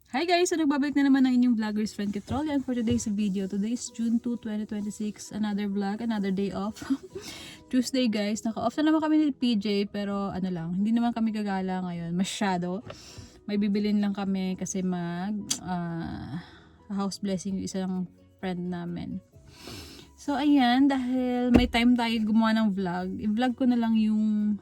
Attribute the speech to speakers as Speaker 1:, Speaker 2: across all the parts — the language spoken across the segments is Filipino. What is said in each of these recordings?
Speaker 1: Hi guys! So nagbabalik na naman ang inyong vlogger's friend Ketrol. And for today's video, today is June 2, 2026. Another vlog, another day off. Tuesday guys, naka-off na naman kami ni PJ pero ano lang, hindi naman kami gagala ngayon. Masyado. May bibilin lang kami kasi house blessing yung isang friend namin. So ayan, dahil may time tayo gumawa ng vlog, i-vlog ko na lang yung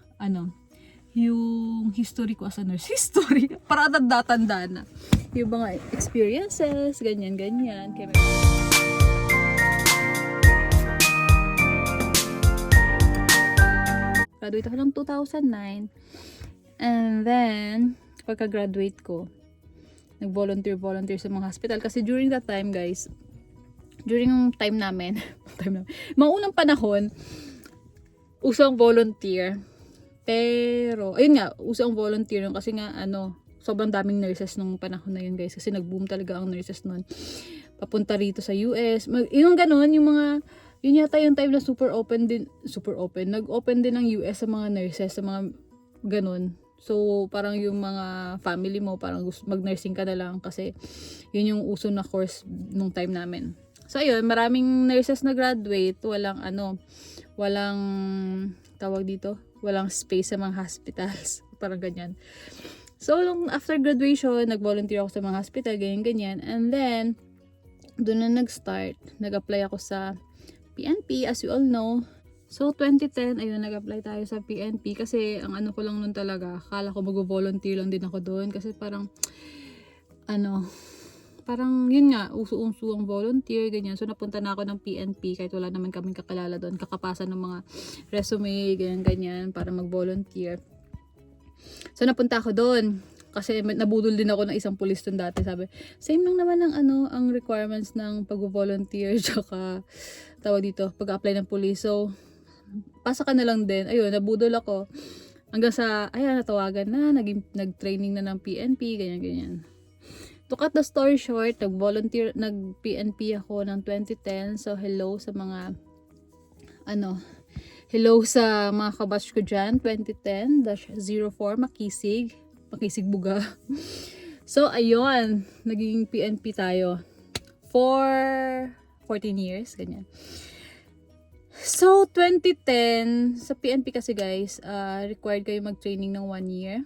Speaker 1: yung history ko as a nurse. History? Para tanda-tanda na. Yung mga experiences, ganyan-ganyan. Graduate ako ng 2009. And then, pagka-graduate ko, nag-volunteer sa mga hospital. Kasi during that time, guys, during yung time namin, mga unang panahon, usang volunteer. Pero, ayun nga, uso ang volunteer yun kasi nga, sobrang daming nurses nung panahon na yun guys. Kasi nag-boom talaga ang nurses nun. Papunta rito sa US. Yung ganun, yung mga, yun yata yung time na super open. Nag-open din ng US sa mga nurses, sa mga ganun. So, parang yung mga family mo, parang mag-nursing ka na lang kasi yun yung uso na course nung time namin. So, ayun, maraming nurses na graduate, walang tawag dito, walang space sa mga hospitals. Parang ganyan. So, after graduation, nag-volunteer ako sa mga hospital, ganyan-ganyan. And then, doon na nag-start. Nag-apply ako sa PNP, as you all know. So, 2010, ayun, nag-apply tayo sa PNP. Kasi, ang ano ko lang nun talaga, akala ko mag-volunteer lang din ako doon. Kasi parang, parang yun nga, uso-uso ang volunteer, ganyan. So, napunta na ako ng PNP kahit wala naman kaming kakilala doon. Kakapasan ng mga resume, ganyan, para mag-volunteer. So, napunta ako doon. Kasi nabudol din ako ng isang pulis doon dati. Sabi, same lang naman ang requirements ng pag-volunteer tsaka tawag dito, pag-apply ng pulis. So, pasa ka na lang din. Ayun, nabudol ako. Hanggang sa, natawagan na, nag-training na ng PNP, ganyan. To cut the story short, nag-PNP ako ng 2010. So, hello sa mga kabatch ko dyan, 2010-04, Makisig Buga. So, ayun, naging PNP tayo for 14 years, ganyan. So, 2010, sa PNP kasi guys, required kayo mag-training ng 1 year.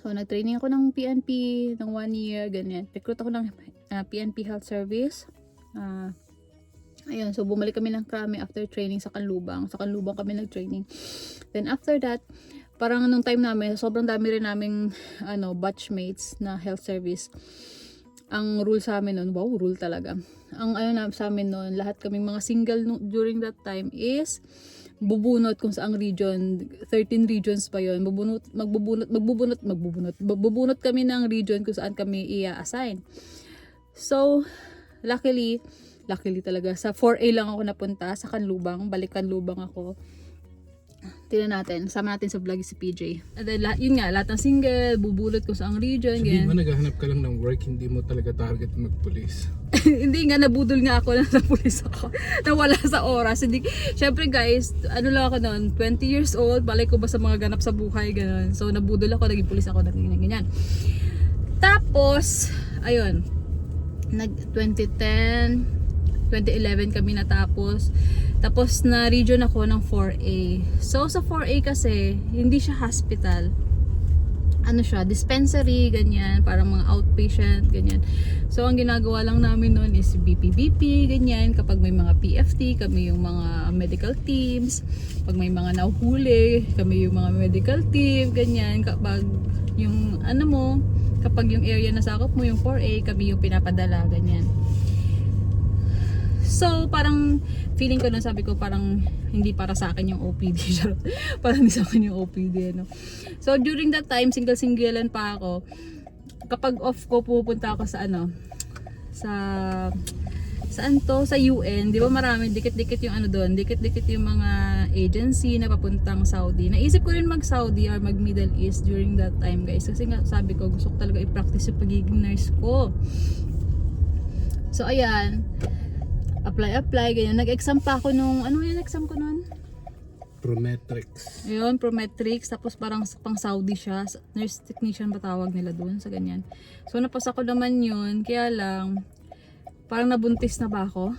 Speaker 1: So, nag-training ako ng PNP ng 1 year, ganyan. Recruit ako ng PNP Health Service. Ayun, so bumalik kami ng Krami after training sa Kanlubang. Sa Kanlubang kami nag-training. Then after that, parang nung time namin, sobrang dami rin naming batchmates na health service. Ang rule sa amin nun, wow, rule talaga. Ang sa amin nun, lahat kaming mga single during that time is bubunot kung saang region, 13 regions pa yon. Magbubunot kami ng region kung saan kami i-assign. So, luckily talaga, sa 4A lang ako napunta, sa Kanlubang, balik Kanlubang ako. Sama natin sa vlog si PJ. And then, yun nga, lahat ng single, bubulot ko sa ang region.
Speaker 2: Sabihin mo, naghahanap ka lang ng work, hindi mo talaga target magpulis.
Speaker 1: Hindi nga, nabudol nga ako na napulis ako. Nawala sa oras. Syempre guys, lang ako noon, 20 years old, balik ko ba sa mga ganap sa buhay, gano'n. So, nabudol ako, naging pulis ako, ganyan. Tapos, ayun, 2011 kami natapos. Tapos na region ako ng 4A. So sa 4A kasi hindi siya hospital. Siya, dispensary, ganyan, parang mga outpatient, ganyan. So ang ginagawa lang namin noon is BP, ganyan. Kapag may mga PFT, kami yung mga medical teams. Pag may mga nahuhuli, kami yung mga medical team, ganyan. Kapag yung kapag yung area na sakop mo yung 4A, kami yung pinapadala, ganyan. So, parang feeling ko sabi ko parang hindi para sa akin yung OPD. Parang hindi sa akin yung OPD, So, during that time, single-singlean pa ako. Kapag off ko, pupunta ako sa sa UN, di ba marami, dikit-dikit yung doon, dikit-dikit yung mga agency na papuntang Saudi. Naisip ko rin mag-Saudi or mag-Middle East during that time, guys. Kasi nga, sabi ko, gusto ko talaga i-practice yung pagiging nurse ko. So, ayan. Apply, ganyan. Nag-exam pa ako nung, yung exam ko nun?
Speaker 2: Prometrics.
Speaker 1: Yun, Prometrics. Tapos parang pang Saudi siya. Nurse technician ba tawag nila dun sa ganyan. So napasa ko naman yun. Kaya lang, parang nabuntis na ba ako?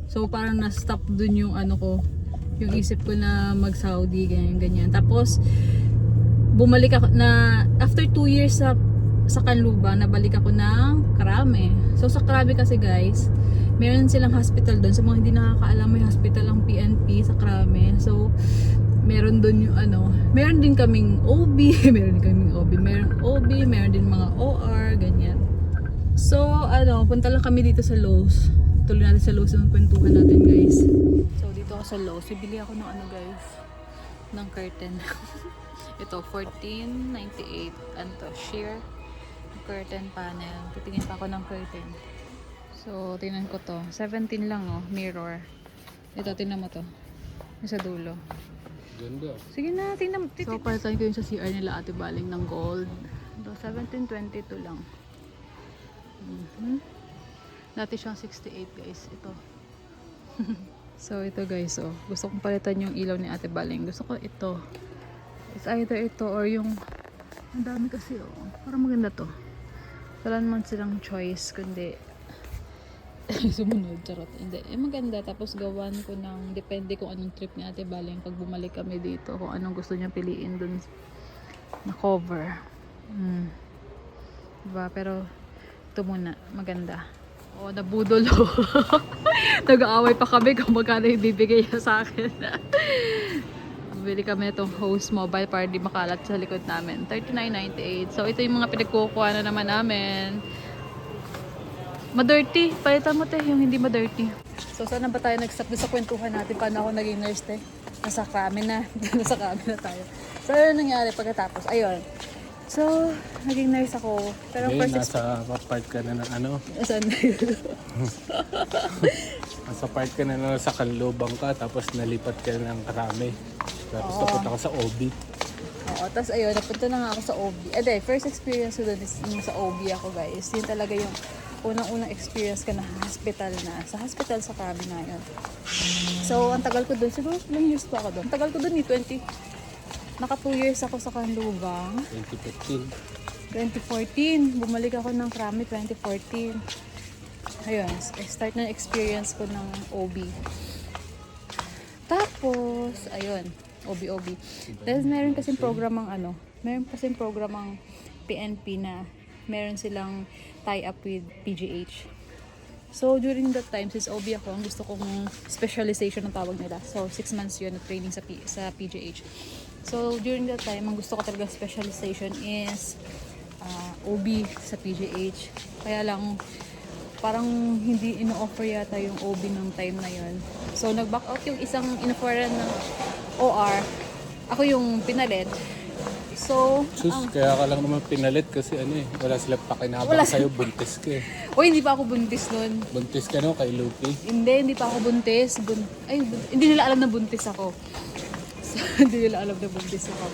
Speaker 1: So parang na-stop dun yung ano ko. Yung isip ko na mag-Saudi, ganyan. Tapos, bumalik ako na, after 2 years sa Canluba, nabalik ako ng Krame. So sa Krame kasi guys, meron silang hospital doon. Sa mga hindi nakakaalam, may hospital ang PNP sa Krame. So, meron doon yung ano, meron din kaming OB, meron din kaming OB, meron din mga OR, ganyan. So, ano, punta lang kami dito sa Lowe's. Tuloy natin sa Lowe's yung kwentuhan natin guys. So, dito ako sa Lowe's. Bibili ako ng ano guys, ng curtain. Ito, $14.98. Ano to? Sheer curtain panel. Titingin pa ako ng curtain. So, tingnan ko to. 17 lang oh, mirror. Ito, tingnan mo to. Yung sa dulo.
Speaker 2: Ganda.
Speaker 1: Sige na, tingnan mo. So, palitan ko yung sa CR nila Ate Baling ng gold. Ito, 17.22 lang. Dati siyang 68 guys. Ito. So, ito guys. Oh. Gusto kong palitan yung ilaw ni Ate Baling. Gusto ko ito. It's either ito or yung... Ang dami kasi oh. Parang maganda to. Wala naman silang choice kundi sumunod, charot. Hindi. Maganda. Tapos gawan ko ng depende kung anong trip ni Ate Baling pag bumalik kami dito. Kung anong gusto niya piliin dun na cover. Diba? Pero ito muna. Maganda. O, nabudol o. Nag-aaway pa kami kung magkano ibibigay niya sa akin. Bili kami itong host mobile para di makalat sa likod namin. $39.98. So, ito yung mga pinagkukuha na naman namin. Madirty. Palitan mo te, yung hindi madirty. So, saan na ba tayo nag-stop doon sa kwentuhan natin? Paano ako naging nurse te? Nasa Krame na. Nasa Krame na tayo. So, ano nangyari pagkatapos? Ayun. So, naging nurse ako. Pero
Speaker 2: Okay,
Speaker 1: first
Speaker 2: nasa part ka na ng ano?
Speaker 1: Saan na yun?
Speaker 2: Nasa part ka na ng sa Canlubang ka, tapos nalipat ka ng Krame. Tapos napunta ka sa OB.
Speaker 1: Oo, tapos ayun, napunta na nga ako sa OB. First experience ko doon is yung sa OB ako guys. Yun talaga yung unang-unang experience ka na hospital na. Sa hospital sa Krame na yun. So, ang tagal ko doon. Siguro, ilang years pa ako doon? Ang tagal ko doon Naka 2 years ako sa Canlubang.
Speaker 2: 2015.
Speaker 1: 2014. Bumalik ako ng Krame 2014. Ayun, start na experience ko ng OB. Tapos, ayun, OB. Tapos meron kasing programang PNP na meron silang tie-up with PGH. So, during that time, since OB ako, ang gusto kong specialization ng tawag nila. So, 6 months yun na training sa PGH. So, during that time, ang gusto ko talaga specialization is OB sa PGH. Kaya lang, parang hindi ino-offer yata yung OB ng time na yun. So, nag-back out yung isang in-offeran ng OR. Ako yung pinalit. So,
Speaker 2: Sus, kaya ka lang naman pinalit kasi wala silang pakinabang sa'yo, buntis ka eh.
Speaker 1: hindi pa ako buntis nun.
Speaker 2: Buntis ka no, kay Lupi.
Speaker 1: Hindi pa ako buntis. Hindi nila alam na buntis ako. So, hindi nila alam na buntis ako.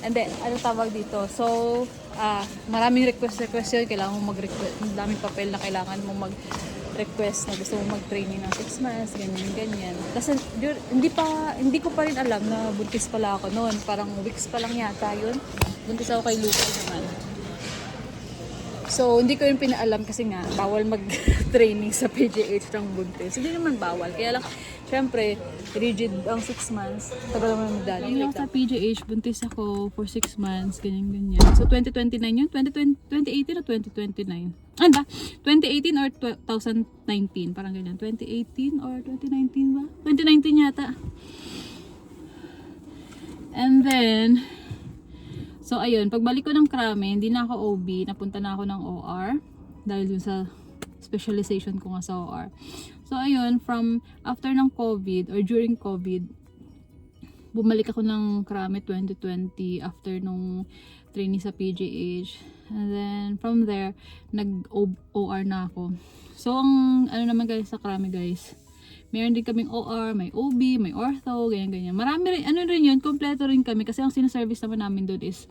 Speaker 1: And then, ano tawag dito? So, maraming request yun. Kailangan mo mag-request. Maraming papel na kailangan mo mag-request na gusto mo mag-training ng 6 months, ganyan. Kasi hindi ko pa rin alam na buntis pala ako noon. Parang weeks pa lang yata yun. Buntis ako kay Luca naman. So, hindi ko yun pinaalam kasi nga, bawal mag-training sa PGH ng buntis. Hindi naman bawal. Kaya lang, syempre, rigid ang 6 months. Tagal naman magdala. Yung sa PGH, buntis ako for 6 months, ganyan. So, 2029 yun? 2018 o 2029? Ano ba? 2018 or 2019? Parang ganyan. 2018 or 2019 ba? 2019 yata. And then, so, ayun, pagbalik ko ng Krame, hindi na ako OB, napunta na ako ng OR dahil dun sa specialization ko nga sa OR. So, ayun, from after ng COVID or during COVID, bumalik ako ng Krame 2020 after nung training sa PGH. And then, from there, nag-OR na ako. So, ang ano naman guys sa Krame guys, meron din kaming OR, may OB, may ortho, ganyan. Marami rin, ano rin yun, kompleto rin kami kasi ang sinaservice naman namin doon is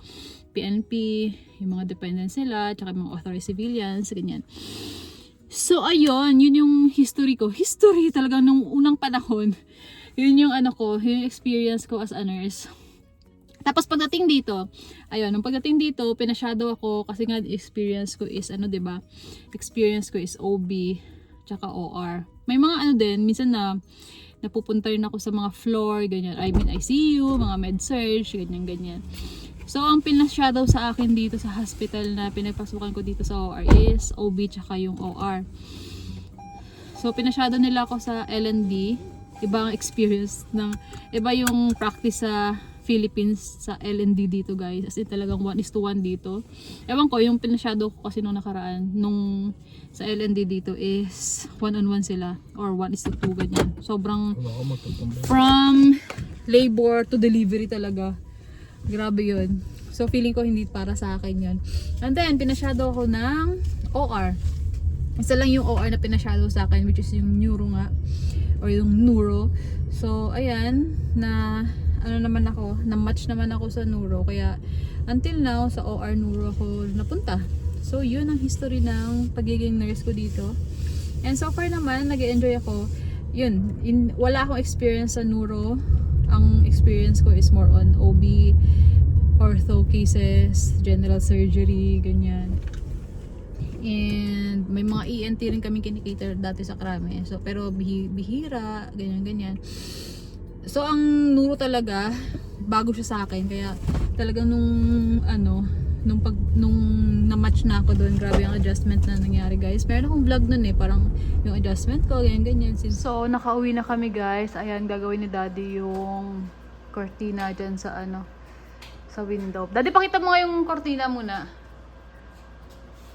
Speaker 1: PNP, yung mga dependents nila, tsaka yung mga authorized civilians, ganyan. So, ayun, yun yung history ko. History talaga nung unang panahon. Yun yung ano ko, yung experience ko as a nurse. Tapos pagdating dito, ayun, nung pagdating dito, pinashadow ako kasi nga experience ko is ano, 'di ba? Experience ko is OB tsaka OR. May mga ano din, minsan na napupunta rin ako sa mga floor, ganyan. I mean, ICU, mga med-surg, ganyan. So, ang pinashadow sa akin dito sa hospital na pinagpasukan ko dito sa OR is OB tsaka yung OR. So, pinashadow nila ako sa L&D. Ibang experience ng, iba yung practice sa Philippines sa L&D dito guys. As in talagang 1:1 dito. Ewan ko, yung pinashadow ko kasi nung nakaraan, nung sa L&D dito is 1-on-1 sila. Or 1:2 ganyan. Sobrang from labor to delivery talaga. Grabe yun. So feeling ko hindi para sa akin yun. And then, pinashadow ko ng OR. Isa lang yung OR na pinashadow sa akin, which is yung neuro nga. Or yung neuro. So, ayan, na ano naman ako, na-match naman ako sa neuro. Kaya, until now, sa OR neuro ako napunta. So, yun ang history ng pagiging nurse ko dito. And so far naman, nag-enjoy ako. Yun, wala akong experience sa neuro. Ang experience ko is more on OB, ortho cases, general surgery, ganyan. And may mga ENT rin kami kinikater dati sa Krame. So, pero bihira, ganyan. So, ang neuro talaga, bago siya sa akin. Kaya talagang nung na-match na ako doon, grabe ang adjustment na nangyari guys. Meron akong vlog nun parang yung adjustment ko, ganyan. So, nakauwi na kami guys. Ayan, gagawin ni Daddy yung cortina dyan sa sa window. Daddy, pakita mo nga yung cortina muna.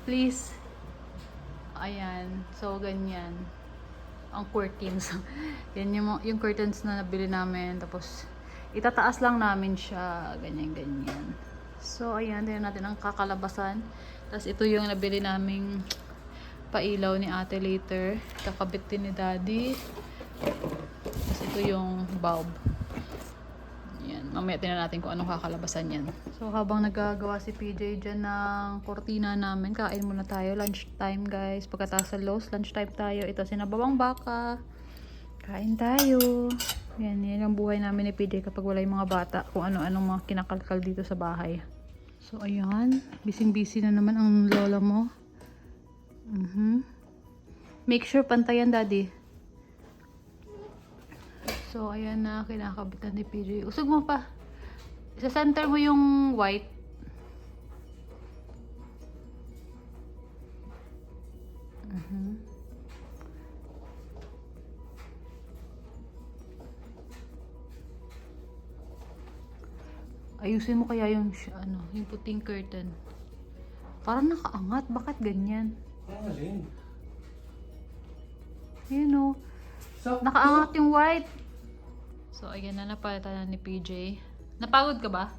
Speaker 1: Please. Ayan. So, ganyan. Ang curtains. Yan yung curtains na nabili namin. Tapos, itataas lang namin siya. Ganyan. So, ayan. Tignan natin ang kakalabasan. Tapos, ito yung nabili naming pailaw ni ate later. Kakabit din ni Daddy. Tapos, ito yung bulb. Yan. Mamaya tingnan natin kung anong kakalabasan yan. So, habang nagagawa si PJ dyan ng kortina namin, kain muna tayo. Lunch time, guys. Pagkatapos sa Lowe's, lunch time tayo. Ito, sinabawang baka. Kain tayo. Yan ang buhay namin ni PJ kapag wala yung mga bata. Kung ano-anong mga kinakalkal dito sa bahay. So, ayan. Busy-busy na naman ang lola mo. Make sure pantayan, Daddy. So, ayan na, kinakabitan ni PJ. Usog mo pa. Sa center mo yung white. Ayusin mo kaya yung yung puting curtain. Parang nakaangat. Bakit ganyan?
Speaker 2: Alin?
Speaker 1: Yun o. Nakaangat yung white. So, ayan na, napalitan na ni PJ. Napagod ka ba?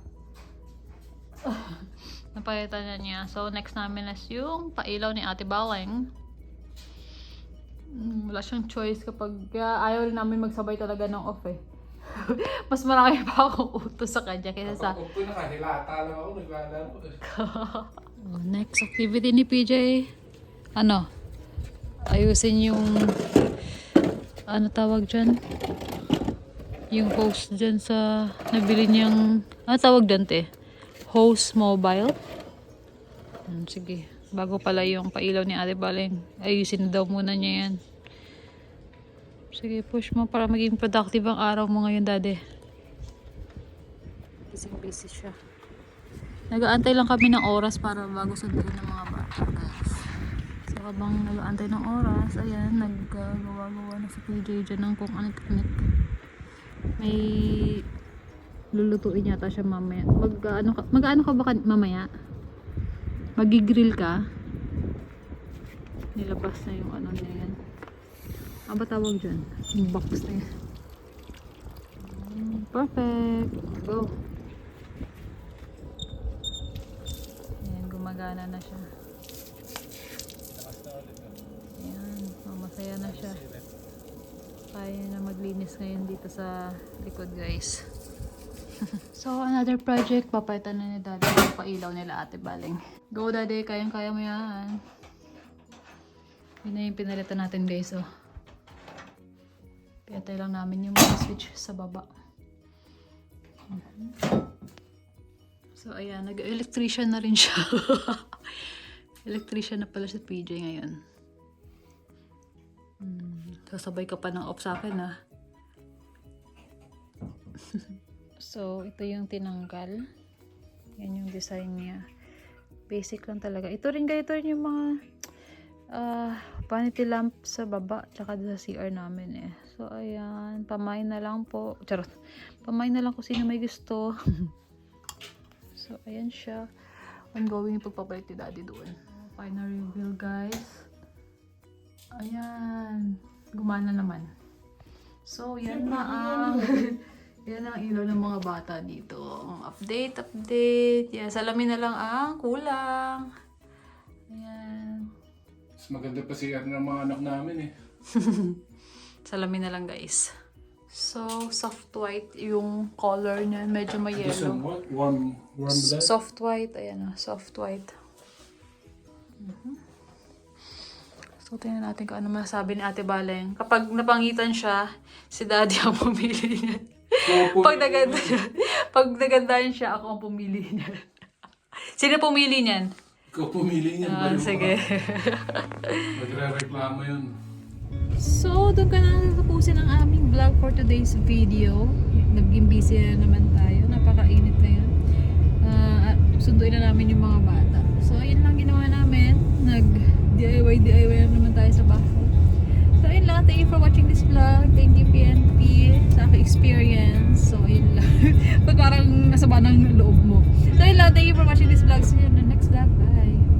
Speaker 1: Napalitan na niya. So, next namin is yung pailaw ni Ate Baleng. Wala siyang choice kapag ayaw rin namin magsabay talaga ng off Mas marami pa akong utos sa kanya kaysa sa...
Speaker 2: Kapag upo na kahilata lang ako, naglalaro.
Speaker 1: Next activity ni PJ. Ayusin yung... Ano tawag dyan? Yung hose dyan sa nabili niyang tawag dyan hose mobile. Sige, bago pala yung pailaw ni Ate Baleng, ayusin daw muna niya yan. Sige, push mo para maging productive ang araw mo ngayon, Daddy. Busy siya. Nag-aantay lang kami ng oras para bago sunduin ng mga bata, guys. So, habang nag-aantay ng oras, ayan, naggagawa-gawa na si PJ dyan ng kung anit-anit. May lulutuin yata siya mamaya. Mag-ano ka ba mamaya? Magigrill ka? Nilabas na yung niya yan. Ba tawag dyan? Yung box na yan. Perfect! Go! Ayan, gumagana na siya. Ayan, masaya na siya. Kaya na maglinis ngayon dito sa likod, guys. So, another project. Papalitan na ni Daddy yung pailaw nila Ate Baleng. Go, Daddy. Kayang-kaya mo yan. Yun na yung pinalitan natin, guys. Pinatay lang namin yung mga switch sa baba. So, ayan. Nag-electrician na rin siya. Electrician na pala si PJ ngayon. Sasabay ka pa ng off sa akin, ha? So, ito yung tinanggal. Yan yung design niya. Basic lang talaga. Ito rin yung mga vanity lamp sa baba tsaka sa CR namin eh. So, ayan. Pamay na lang po. Charot. Pamay na lang kung sino may gusto. So, ayan siya. Ongoing yung pagpapalit ni Daddy doon. Final reveal, guys. Ayan. Gumana naman. So, yan na ang yan ang ilaw ng mga bata dito. Update. Yan, salamin na lang ang kulang. Ayan.
Speaker 2: Mas maganda pa CR ng mga anak namin eh.
Speaker 1: Salamin na lang, guys. So, soft white yung color niya. Medyo may
Speaker 2: Gusto
Speaker 1: yellow.
Speaker 2: mo? Warm blood?
Speaker 1: Soft white. Ayan o, soft white. So, tingnan natin kung ano masasabi ni Ate Baleng. Kapag napangitan siya, si Daddy ang pumili niya. Pag nagandahan siya, ako ang pumili niya. Sino pumili niyan?
Speaker 2: Ikaw pumili niyan ba yung
Speaker 1: Sige.
Speaker 2: Magre-reklamo yun.
Speaker 1: So, doon ka na tapusin ang aming vlog for today's video. Naging busy na naman tayo. Napakainit na yun. Sunduin na namin yung mga bata. So, ayun lang ginawa namin. Nag-DIY na naman tayo sa bahay. So, ayun lang. Thank you for watching this vlog. Thank you, PNP, sa aking experience. So, ayun lang. Ba't parang nasaba ng loob mo? So, ayun lang. Thank you for watching this vlog. See you in the next vlog. Bye!